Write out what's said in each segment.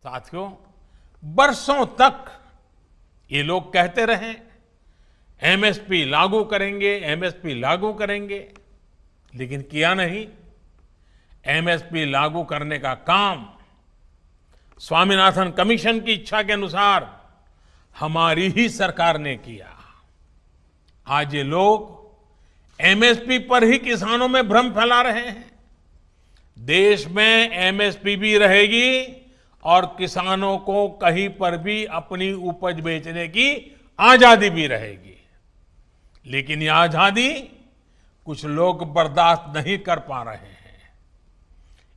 साथियों, बरसों तक ये लोग कहते रहे एमएसपी लागू करेंगे, एमएसपी लागू करेंगे, लेकिन किया नहीं। एमएसपी लागू करने का काम स्वामीनाथन कमीशन की इच्छा के अनुसार हमारी ही सरकार ने किया। आज ये लोग एमएसपी पर ही किसानों में भ्रम फैला रहे हैं। देश में एमएसपी भी रहेगी और किसानों को कहीं पर भी अपनी उपज बेचने की आजादी भी रहेगी। लेकिन ये आजादी कुछ लोग बर्दाश्त नहीं कर पा रहे हैं।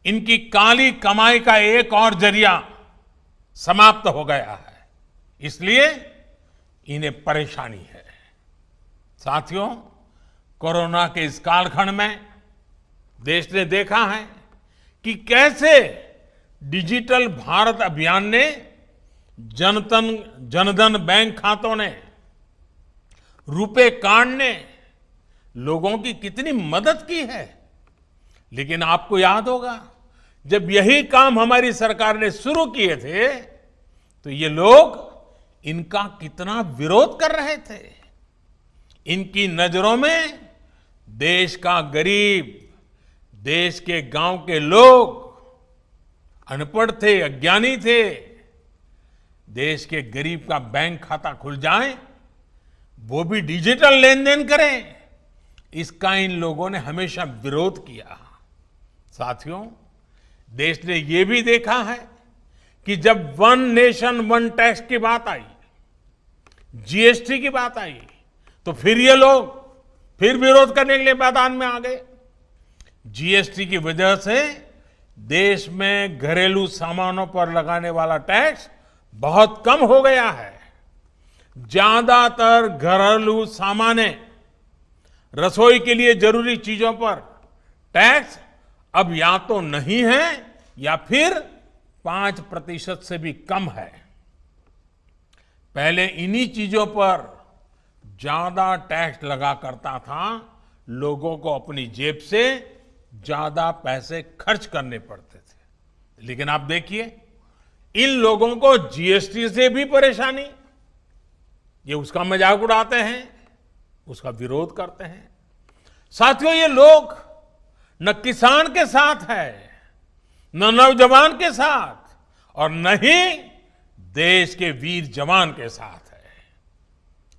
इनकी काली कमाई का एक और जरिया समाप्त हो गया है, इसलिए इन्हें परेशानी है। साथियों, कोरोना के इस कालखंड में देश ने देखा है कि कैसे डिजिटल भारत अभियान ने जनधन बैंक खातों ने, रुपे कार्ड ने लोगों की कितनी मदद की है। लेकिन आपको याद होगा, जब यही काम हमारी सरकार ने शुरू किए थे तो ये लोग इनका कितना विरोध कर रहे थे। इनकी नजरों में देश का गरीब, देश के गांव के लोग अनपढ़ थे, अज्ञानी थे। देश के गरीब का बैंक खाता खुल जाए, वो भी डिजिटल लेन देन करें, इसका इन लोगों ने हमेशा विरोध किया। साथियों, देश ने ये भी देखा है कि जब वन नेशन वन टैक्स की बात आई, जीएसटी की बात आई, तो फिर ये लोग फिर विरोध करने के लिए मैदान में आ गए। जीएसटी की वजह से देश में घरेलू सामानों पर लगाने वाला टैक्स बहुत कम हो गया है। ज्यादातर घरेलू सामान, रसोई के लिए जरूरी चीजों पर टैक्स अब या तो नहीं है या फिर 5% से भी कम है। पहले इन्हीं चीजों पर ज्यादा टैक्स लगा करता था, लोगों को अपनी जेब से ज्यादा पैसे खर्च करने पड़ते थे। लेकिन आप देखिए, इन लोगों को जीएसटी से भी परेशानी, ये उसका मजाक उड़ाते हैं, उसका विरोध करते हैं। साथियों, ये लोग न किसान के साथ है, न नौजवान के साथ, और न ही देश के वीर जवान के साथ है।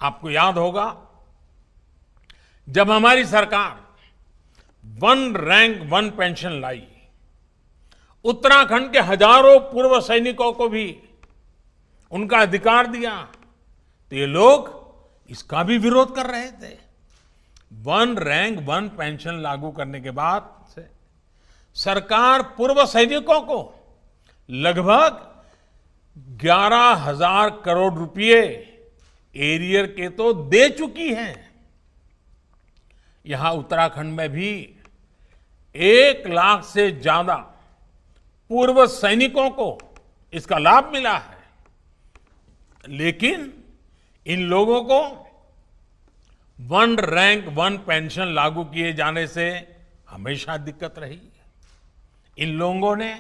आपको याद होगा, जब हमारी सरकार वन रैंक वन पेंशन लाई, उत्तराखंड के हजारों पूर्व सैनिकों को भी उनका अधिकार दिया, तो ये लोग इसका भी विरोध कर रहे थे। वन रैंक वन पेंशन लागू करने के बाद से सरकार पूर्व सैनिकों को लगभग 11,000 करोड़ रुपए एरियर के तो दे चुकी है। यहां उत्तराखंड में भी 1 लाख से ज्यादा पूर्व सैनिकों को इसका लाभ मिला है। लेकिन इन लोगों को वन रैंक वन पेंशन लागू किए जाने से हमेशा दिक्कत रही। इन लोगों ने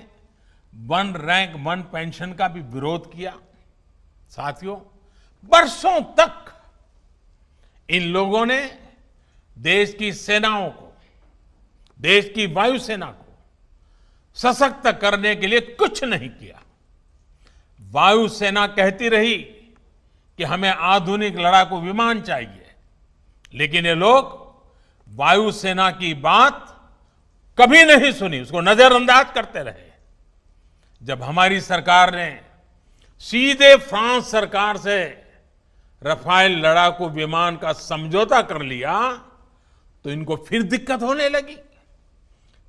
वन रैंक वन पेंशन का भी विरोध किया। साथियों, बरसों तक इन लोगों ने देश की सेनाओं को, देश की वायुसेना को सशक्त करने के लिए कुछ नहीं किया। वायुसेना कहती रही कि हमें आधुनिक लड़ाकू विमान चाहिए, लेकिन ये लोग वायुसेना की बात कभी नहीं सुनी, उसको नजरअंदाज करते रहे। जब हमारी सरकार ने सीधे फ्रांस सरकार से रफाल लड़ाकू विमान का समझौता कर लिया, तो इनको फिर दिक्कत होने लगी।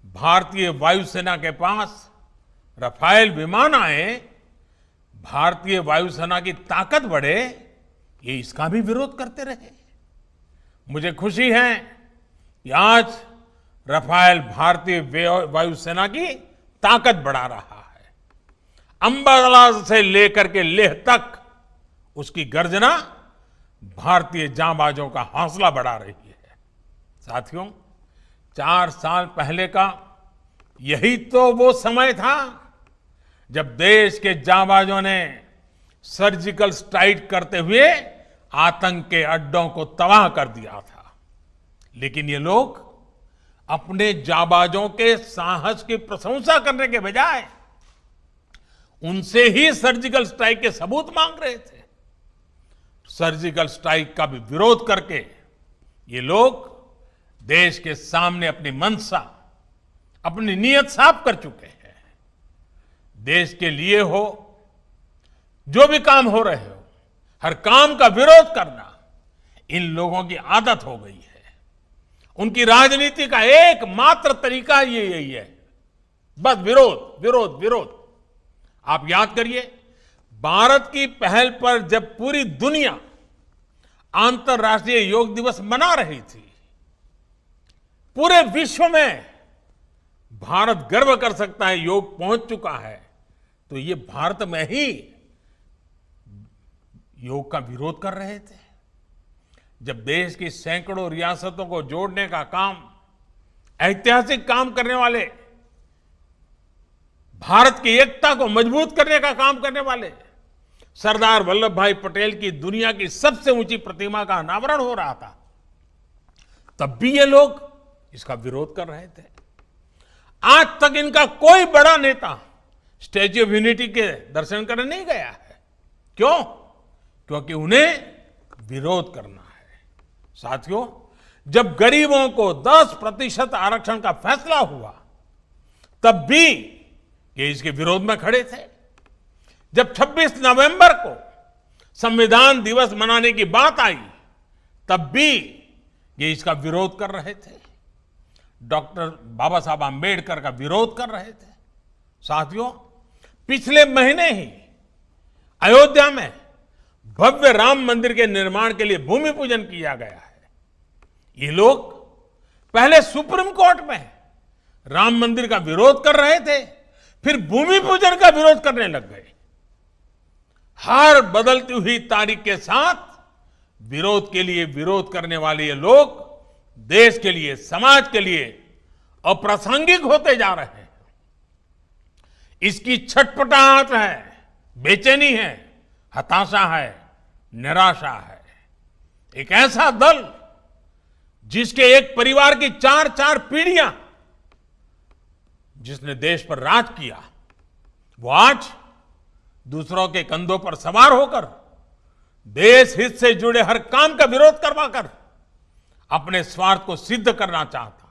भारतीय वायुसेना के पास रफाल विमान आए, भारतीय वायुसेना की ताकत बढ़े, ये इसका भी विरोध करते रहे। मुझे खुशी है कि आज रफाल भारतीय वायुसेना की ताकत बढ़ा रहा है। अंबाला से लेकर के लेह तक उसकी गर्जना भारतीय जांबाजों का हौसला बढ़ा रही है। साथियों, 4 साल पहले का यही तो वो समय था जब देश के जांबाजों ने सर्जिकल स्ट्राइक करते हुए आतंक के अड्डों को तबाह कर दिया था। लेकिन ये लोग अपने जांबाजों के साहस की प्रशंसा करने के बजाय उनसे ही सर्जिकल स्ट्राइक के सबूत मांग रहे थे। सर्जिकल स्ट्राइक का भी विरोध करके ये लोग देश के सामने अपनी मंशा, अपनी नीयत साफ कर चुके हैं। देश के लिए हो, जो भी काम हो रहे हो, हर काम का विरोध करना इन लोगों की आदत हो गई है। उनकी राजनीति का एकमात्र तरीका ये यही है, बस विरोध विरोध विरोध। आप याद करिए, भारत की पहल पर जब पूरी दुनिया अंतर्राष्ट्रीय योग दिवस मना रही थी, पूरे विश्व में भारत गर्व कर सकता है योग पहुंच चुका है, तो ये भारत में ही योग का विरोध कर रहे थे। जब देश की सैकड़ों रियासतों को जोड़ने का काम, ऐतिहासिक काम करने वाले, भारत की एकता को मजबूत करने का काम करने वाले सरदार वल्लभ भाई पटेल की दुनिया की सबसे ऊंची प्रतिमा का अनावरण हो रहा था, तब भी ये लोग इसका विरोध कर रहे थे। आज तक इनका कोई बड़ा नेता स्टैच्यू ऑफ यूनिटी के दर्शन करने नहीं गया है। क्यों? क्योंकि उन्हें विरोध करना है। साथियों, जब गरीबों को 10% आरक्षण का फैसला हुआ, तब भी ये इसके विरोध में खड़े थे। जब 26 नवंबर को संविधान दिवस मनाने की बात आई, तब भी ये इसका विरोध कर रहे थे। डॉक्टर बाबा साहब आंबेडकर का विरोध कर रहे थे। साथियों, पिछले महीने ही अयोध्या में भव्य राम मंदिर के निर्माण के लिए भूमि पूजन किया गया है। ये लोग पहले सुप्रीम कोर्ट में राम मंदिर का विरोध कर रहे थे, फिर भूमि पूजन का विरोध करने लग गए। हर बदलती हुई तारीख के साथ विरोध के लिए विरोध करने वाले ये लोग देश के लिए, समाज के लिए अप्रासंगिक होते जा रहे हैं। इसकी छटपटाहट है, बेचैनी है, हताशा है, निराशा है। एक ऐसा दल जिसके एक परिवार की 4-4 पीढ़ियां जिसने देश पर राज किया, वो आज दूसरों के कंधों पर सवार होकर देश हित से जुड़े हर काम का विरोध करवाकर अपने स्वार्थ को सिद्ध करना चाहता।